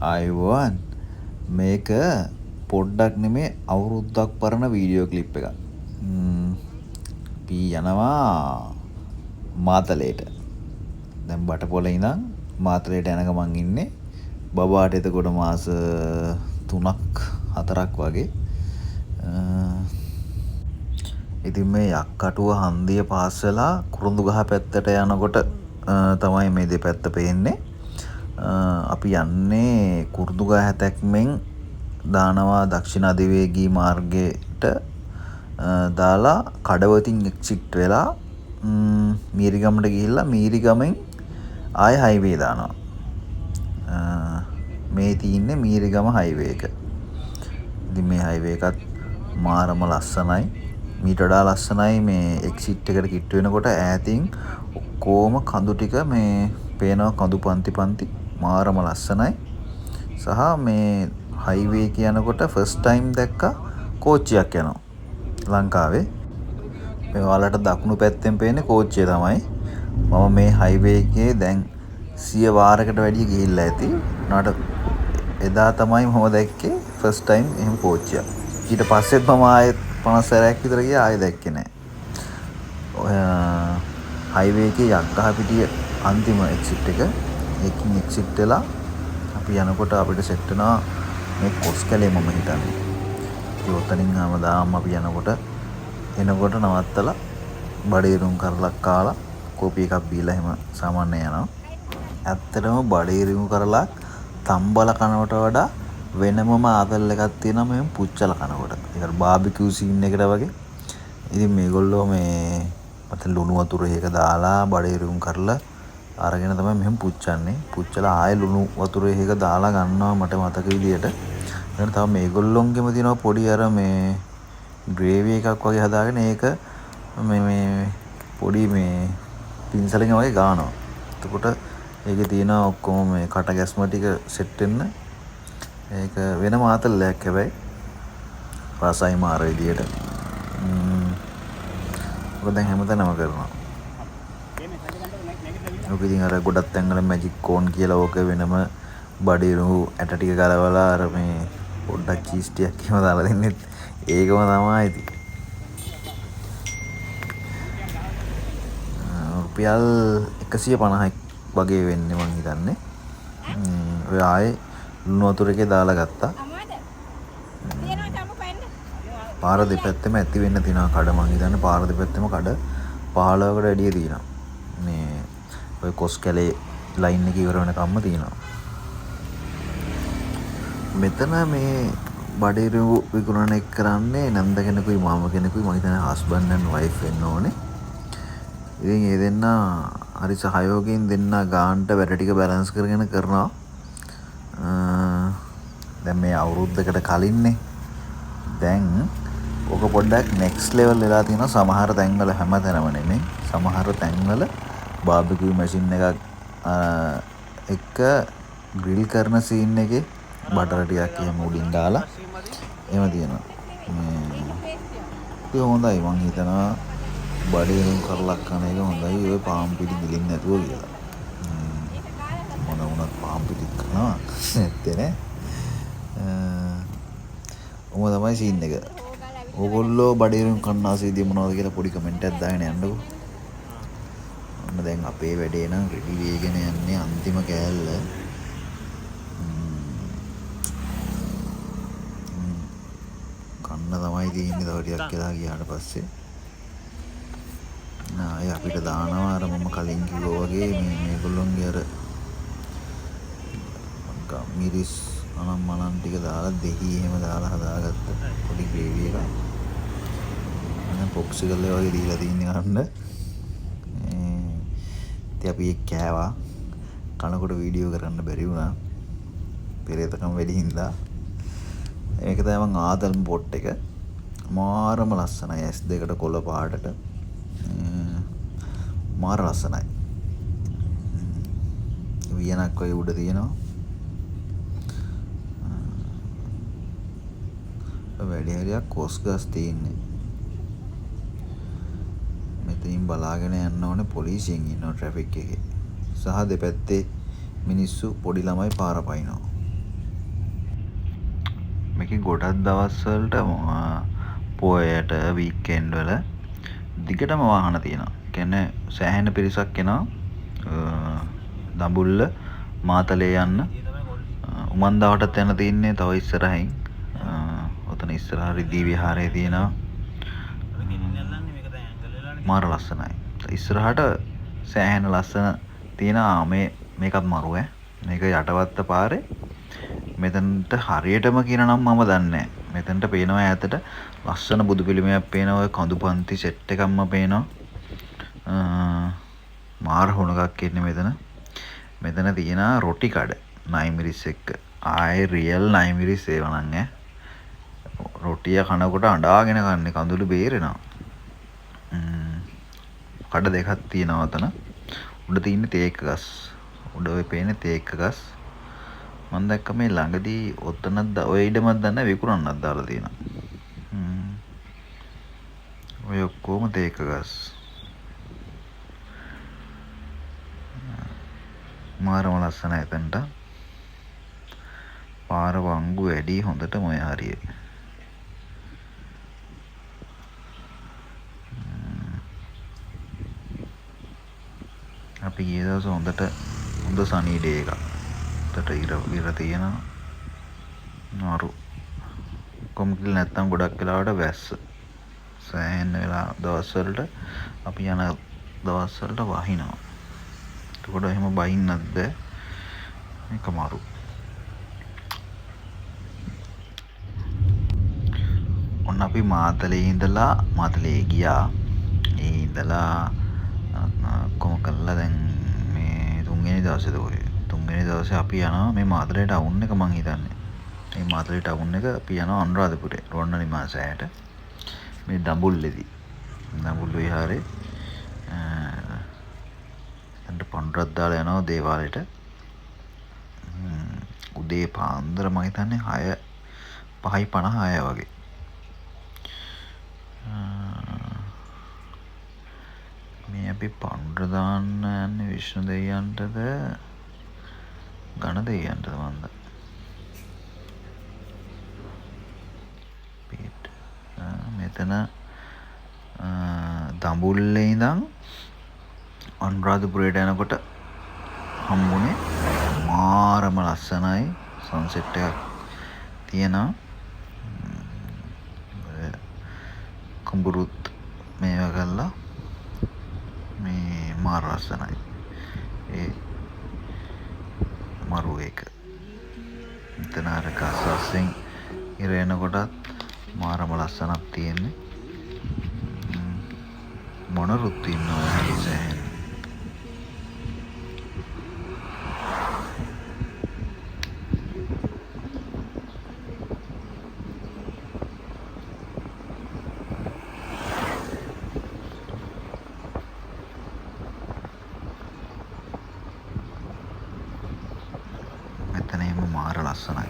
ආයුබෝවන් මේක පොඩ්ඩක් නෙමේ අවුරුද්දක් පරණ වීඩියෝ ක්ලිප් එකක්. අපි යනවා මාතලේට. දැන් බටපොලේ ඉඳන් මාතලේට යන ගමන් ඉන්නේ. බබාට එතකොට මාස 3ක් 4ක් වගේ. ඉතින් මේ යක්කටුව හන්දිය පාස් වෙලා කුරුඳුගහ පැත්තට යනකොට තමයි මේ දෙපැත්ත පේන්නේ. අපි යන්නේ කුරුඳුගහ හැතැක්මෙන් දානවා දක්ෂිණ අධිවේගී මාර්ගයට දාලා කඩවතින් එක්සිට් වෙලා මීරිගමට ගිහිල්ලා මීරිගමෙන් ආය හයිවේ දානවා. මේ තියෙන්නේ මීරිගම හයිවේ එක. ඉතින් මේ හයිවේ එකත් මාරම ලස්සනයි. මීට වඩා ලස්සනයි මේ එක්සිට් එකට කිට්ටු වෙනකොට ඈතින් ඔක්කොම කඳු ටික මේ පේනවා කඳු පන්ති මාරම ලස්සනයි. සහ මේ හයිවේ කියනකොට ෆස්ට් ටයිම් දැක්කා කෝච්චියක් යනවා ලංකාවේ. මේ ඔයාලට දකුණු පැත්තෙන් පේන්නේ කෝච්චිය තමයි. මම මේ හයිවේ එකේ දැන් 100 වාරයකට වැඩිය ගිහිල්ලා ඇති. උනාට එදා තමයි මම දැක්කේ ෆස්ට් ටයිම් එහෙම කෝච්චියක්. ඊට පස්සෙත් මම ආයෙත් 50 සැරයක් විතර ගියා ආයෙ දැක්කේ නැහැ. ඔය හයිවේ එකේ යක්කහ පිටිය අන්තිම එක්සිට් එක. ඒකින් එක්සිට් වෙලා අපි යනකොට අපිට සෙට් වෙනවා මේ කොස්කැලේ මම හිතන්නේ. ඒ ඔතනින් හැමදාම අපි යනකොට එනකොට නවත්තලා බඩේරුම් කරලක් කාලා කෝපි එකක් බීලා එහෙම සාමාන්‍ය යනවා. ඇත්තටම බඩේරුම් කරලක් තම්බල කනවට වඩා වෙනමම ආතල් එකක් තියෙනවා මේ පුච්චල කනකොට. ඒක බාබිකියු සීන් එකට වගේ. ඉතින් මේගොල්ලෝ මේ මත ලුණු වතුර එක දාලා බඩේරුම් කරලා අරගෙන තමයි මෙහෙම පුච්චන්නේ. පුච්චලා ආයෙ ලුණු වතුර එක දාලා ගන්නවා මට මතක විදියට. ඊට තව මේගොල්ලොන්ගෙම තියෙනවා පොඩි අර මේ ග්‍රේවි එකක් වගේ හදාගෙන ඒක මේ පොඩි මේ පින්සලකින් වගේ ගානවා. එතකොට ඒකේ තියෙන ඔක්කොම මේ කට ගැස්ම ටික සෙට් වෙන්න ඒක වෙන මාතලයක් හැබැයි රසයි මාර විදියට. ඔක දැන් හැමතැනම කරනවා. ඔක ඉතින් අර ගොඩක් තැන්වල මැජික් කෝන් කියලා ඕක වෙනම බඩේරු ඇට ටික ගලවලා අර මේ පොඩ්ඩක් චීස් ටිකක් එහෙම දාලා දෙන්නේ ඒකම තමයි ඉතින්. රුපියල් 150ක් වගේ වෙන්නේ මං හිතන්නේ. ඔය ආයේ ලුණු වතුර එකේ දාලා ගත්තා. පාර දෙපැත්තෙම ඇති වෙන්න තියෙනවා කඩ මං හිතන්නේ පාර දෙපැත්තෙම කඩ 15කට වැඩිය තියෙනවා. මේ ඔය කොස්කැලේ ලයින් එක ඉවර වෙනකම්ම තියෙනවා. මෙතන මේ බඩේරු විකුණන එක කරන්නේ නන්ද කෙනෙකුයි මාම කෙනෙකුයි මම හිතන්නේ හස්බන්ඩ් ඇන්ඩ් වයිෆ් වෙන්න ඕනේ. ඉතින් ඒ දෙන්න හරි සහයෝගයෙන් දෙන්න ගානට වැඩ ටික බැලන්ස් කරගෙන කරනවා. දැන් මේ අවුරුද්දකට කලින්නේ දැන් ඔක පොඩ්ඩක් නෙක්ස්ට් ලෙවල් වෙලා තියෙනවා. සමහර තැන්වල හැමතැනම නෙමෙයි. සමහර තැන්වල බාබිකියු මැෂින් එකක් එක ග්‍රිල් කරන සීන් එකේ බටර් ටිකක් එහෙම උඩින් දාලා එහෙම තියෙනවා. ඒක හොඳයි මං හිතනවා බඩේරුම් කරලක් කන එක හොඳයි. ඔය පාම් පිටි ගිලින් නැතුව කියලා. මොන වුණත් පාම් පිටි කනවා නැත්තේ නේ. ඔම තමයි සීන් එක. ඕගොල්ලෝ බඩේරුම් කන්නාසේදී මොනවද කියලා පොඩි කමෙන්ට් එකක් දාගෙන යන්නකෝ. මම දැන් අපේ වැඩේ නම් රෙඩි වෙගෙන යන්නේ අන්තිම කෑල්ල. කන්න තමයි තියෙන්නේ තව ටිකක් කියලා ගියාට පස්සේ. නාය අපිට දානවා අර මම කලින් කිව්වා වගේ මේගොල්ලොන්ගේ අර මිරිස් අනම් මනම් ටික දාලා දෙහි එහෙම දාලා හදාගත්ත පොඩි ග්‍රේවි එකක්. මම පොක්සිකල් එක වගේ දීලා තින්නේ කන්න. ඉතින් අපි ඒක කෑවා. කනකොට වීඩියෝ කරන්න බැරි වුණා. පෙරේතකම වැඩි හින්දා. ඒක තමයි මං ආදල්ම පොට් එක. මාරම ලස්සනයි. S2කට කොළ පාටට. මාර ලස්සනයි. වියනක් වගේ උඩ තියෙනවා. වැඩි හරියක් කොස් ගස් තියෙන්නේ. මෙතනින් බලාගෙන යන්න ඕනේ පොලිසියෙන් ඉන්නවා ට්‍රැෆික් එකේ. සහ දෙපැත්තේ මිනිස්සු පොඩි ළමයි පාර පයින්නවා. මේකේ ගොඩක් දවස් වලට පොයට වීකෙන්ඩ් වල දිගටම වාහන තියෙනවා. කියන්නේ සෑහෙන පිරිසක් එනවා දඹුල්ල මාතලේ යන්න. උමන්දාවටත් යන තියන්නේ තව ඉස්සරහින්. ඔතන ඉස්සරහ රිදී විහාරය තියෙනවා. මාර ලස්සනයි. ඉස්සරහට සෑහෙන ලස්සන තියෙනවා. මේකත් මරු මේක යටවත්ත පාරේ. මෙතනට හරියටම කියන නම් මම දන්නේ නැහැ. මෙතනට පේනවා ඈතට ලස්සන බුදු පිළිමයක් පේනවා. ඔය කඳු පන්ති සෙට් එකක්ම පේනවා. මාර හුණගක් ඉන්නේ මෙතන. මෙතන තියෙන රොටි කඩ නයිමිරිස් එක්ක. ආයේ රියල් නයිමිරිස් ඒව නම් රොටිය කනකොට අඬාගෙන කන්නේ කඳුළු බේරෙනවා. කඩ දෙකක් තියෙනවා අතන. උඩ තියෙන්නේ තේක ගස්. උඩ ඔය පේන්නේ තේක ගස්. මම දැක්ක මේ ළඟදී ඔතනක් ඔය ඉඩමක් දන්න විකුණන්නත් දාලා තියෙනවා. ඔය ඔක්කොම තේක ගස්. මාරම ලස්සනයි එතනට. පාර වංගු වැඩි හොඳටම ඔය හරියේ. අපි ගිය දවස් හොඳ සනී ඩේ එකක්. උඩට ඉර තියෙනවා. නරු කොම්කිල් නැත්තම් ගොඩක් වෙලාවට වැස්ස. සෑහෙන වෙලා දවස් වලට අපි යන දවස් වලට වහිනවා. එතකොට එහෙම බහින්නත් බෑ. මේක මරු. ඔන්න අපි මාතලේ ඉඳලා මාතලේ ගියා. ඒ ඉඳලා කොහොම කළා දැන් මේ තුන්වෙනි දවසේද ඔය තුන්වෙනි දවසේ අපි යනවා මේ මාතලේ ටවුන් එක මං හිතන්නේ. මේ මාතලේ ටවුන් එක අපි යනවා අනුරාධපුරේ රොන්නලි මාසයට. මේ දඹුල්ලේදී දඹුල්ල විහාරේ එතනට පණ්ඩරත් දාලා යනවා දේවාලයට. උදේ පාන්දර මං හිතන්නේ 5:56 වගේ. මේ අපි පණ්ඩර දාන්න යන්නේ විෂ්ණු දෙවියන්ටද ගණ දෙවියන්ටද මන්ද? මෙතන දඹුල්ලේ ඉඳන් අනුරාධපුරයට යනකොට හම්බුනේ මාරම ලස්සනයි සන්සෙට් එකක් තියෙනවා. කුඹුරුත් මේවා කරලා මේ මාර ලස්සනයි. ඒ මරු එක. මෙතන අර ගස්වස්සෙන් ඉර එනකොටත් මාරම ලස්සනක් තියෙන්නේ. මොනරුත් ඉන්නවා සෑහෙන. මෙතන එහෙම මාර ලස්සනයි.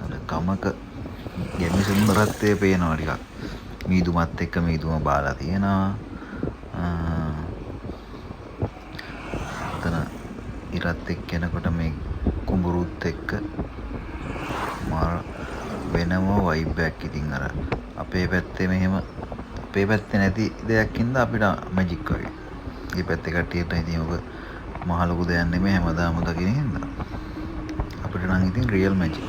අර ගමක ගැමි සුන්දරත්වය පේනවා ටිකක්. මීදුමත් එක්ක මීදුම බාලා තියෙනවා. එතන ඉරත් එක්ක එනකොට මේ කුඹුරුත් එක්ක මාර වෙනම වයිබ් එකක්. ඉතින් අර අපේ පැත්තේ මෙහෙම අපේ පැත්තේ නැති දෙයක් ඉඳලා අපිට මැජික් වගේ. මේ පැත්තේ කට්ටියට ඉතින් ඔබ මහ ලොකු දෙයක් නෙමෙයි හැමදාම දකින්න හින්දා. අපිට නම් ඉතින් රියල් මැජික්.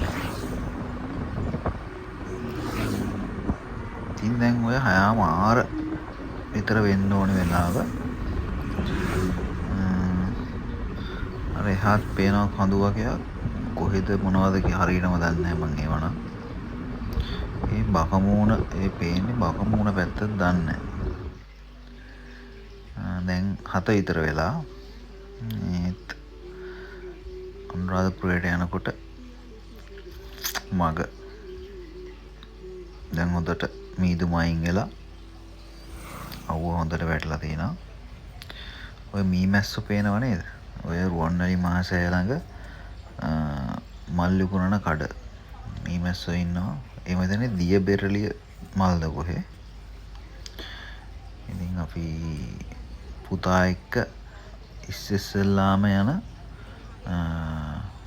ඉතින් දැන් ඔය 6:00 විතර වෙන්න ඕනේ වෙලාව. අර එහාත් පේනවා කඳු වගේක්. කොහෙද මොනවද කියලා හරියටම දන්නේ නැහැ මං ඒවනම්. ඒ බකමූණ ඒ පේන්නේ බකමූණ පැත්තද දන්නේ නැහැ. දැන් 7 විතර වෙලා ඒත් අනුරාධපුරයට යනකොට මග දැන් හොඳට මීදුම අයින් වෙලා අවුව හොඳට වැටලා තියෙනවා. ඔය මීමැස්සෝ පේනව නේද? ඔය රුවන්වැලි මහසෑය ළඟ මල් විකුණන කඩ මීමැස්සෝ ඉන්නවා. ඒ මෙතනේ දිය බෙරළිය මල්ද කොහේ. ඉතින් අපි පුතා එක්ක ඉස්සෙල්ලාම යන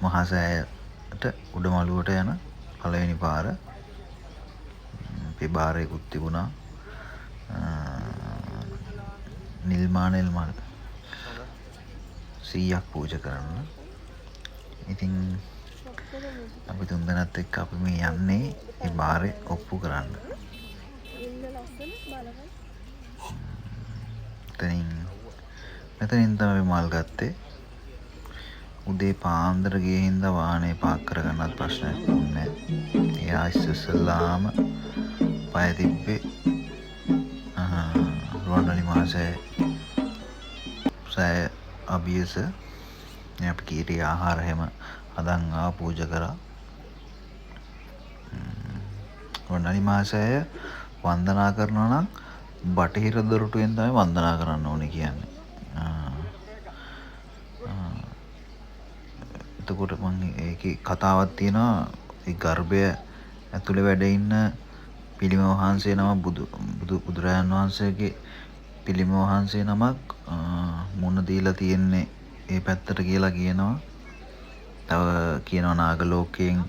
මහසෑයට උඩමළුවට යන පළවෙනි පාර. අපේ බාරයකුත් තිබුණා. නිල්මානෙල් මල් 100ක් පූජා කරන්න. ඉතින් අපි තුන්දෙනාත් එක්ක අපි මේ යන්නේ මේ බාරේ ඔප්පු කරන්න. මෙතනින් තමයි මල් ගත්තේ. උදේ පාන්දර ගියේ හින්දා වාහනේ පාක් කරගන්නත් ප්‍රශ්නයක් වුණේ නැහැ. එයා ඉස්සෙල්ලාම පය තිබ්බේ රුවන්වැලි මහසෑය අභියස. අපි කීටි ආහාර හැම හදන් පූජා කරා. රුවන්වැලි මහසෑය වන්දනා කරනවා නම් බටහිර දොරටුවෙන් තමයි වන්දනා කරන්න ඕනේ කියන්නේ. එතකොට මම ඒකේ කතාවක් තියෙනවා. ඒ ගර්භය ඇතුලේ වැඩ ඉන්න පිළිම වහන්සේ නම බුදුරජාන් වහන්සේගේ පිළිම වහන්සේ නමක් මුණ දීලා තියෙන්නේ ඒ පැත්තට කියලා කියනවා. තව කියනවා නාග ලෝකයෙන්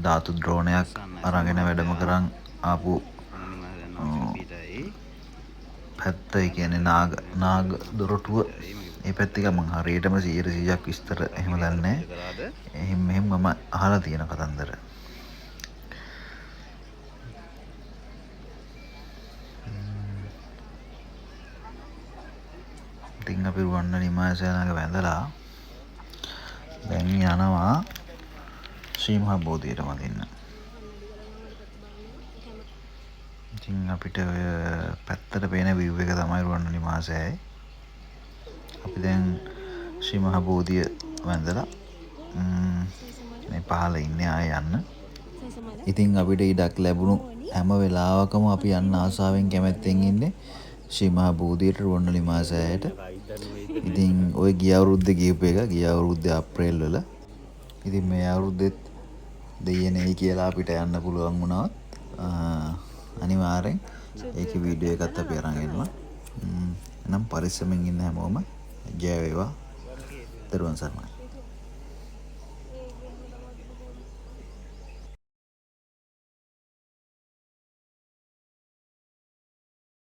ධාතු ද්‍රෝණයක් අරගෙන වැඩම කරන් ආපු පැත්ත. ඒ කියන්නේ නාග දොරටුව ඒ පැත්ත එක මම හරියටම 100%ක් විස්තර එහෙම දන්නේ නැහැ. එහෙම මම අහලා තියෙන කතන්දර. ඉතින් අපි රුවන්වැලි මහසෑය වැඳලා දැන් යනවා ශ්‍රී මහා බෝධියට වඳින්න. ඉතින් අපිට ඔය පැත්තට පේන view එක තමයි රුවන්වැලි මහසෑය. අපි දැන් ශ්‍රී මහා බෝධිය වැඳලා මේ පහළ ඉන්නේ ආය යන්න. ඉතින් අපිට ඉඩක් ලැබුණු හැම වෙලාවකම අපි යන්න ආසාවෙන් කැමැත්තෙන් ඉන්නේ ශ්‍රී මහා බෝධියට රුවන්වැලි මහසෑයට. ඉතින් ওই ගිය අවුරුද්දේ ගියපු එක ගිය අවුරුද්දේ අප්‍රේල් වල. ඉතින් මේ අවුරුද්දෙත් දෙයනේ කියලා අපිට යන්න පුළුවන් වුණා. අනිවාර්යෙන් ඒකේ වීඩියෝ එකත් අපි අරන් එනවා. එනම් පරිස්සමෙන් ඉන්න හැමෝම ජය වේවා. දරුවන් සරණයි.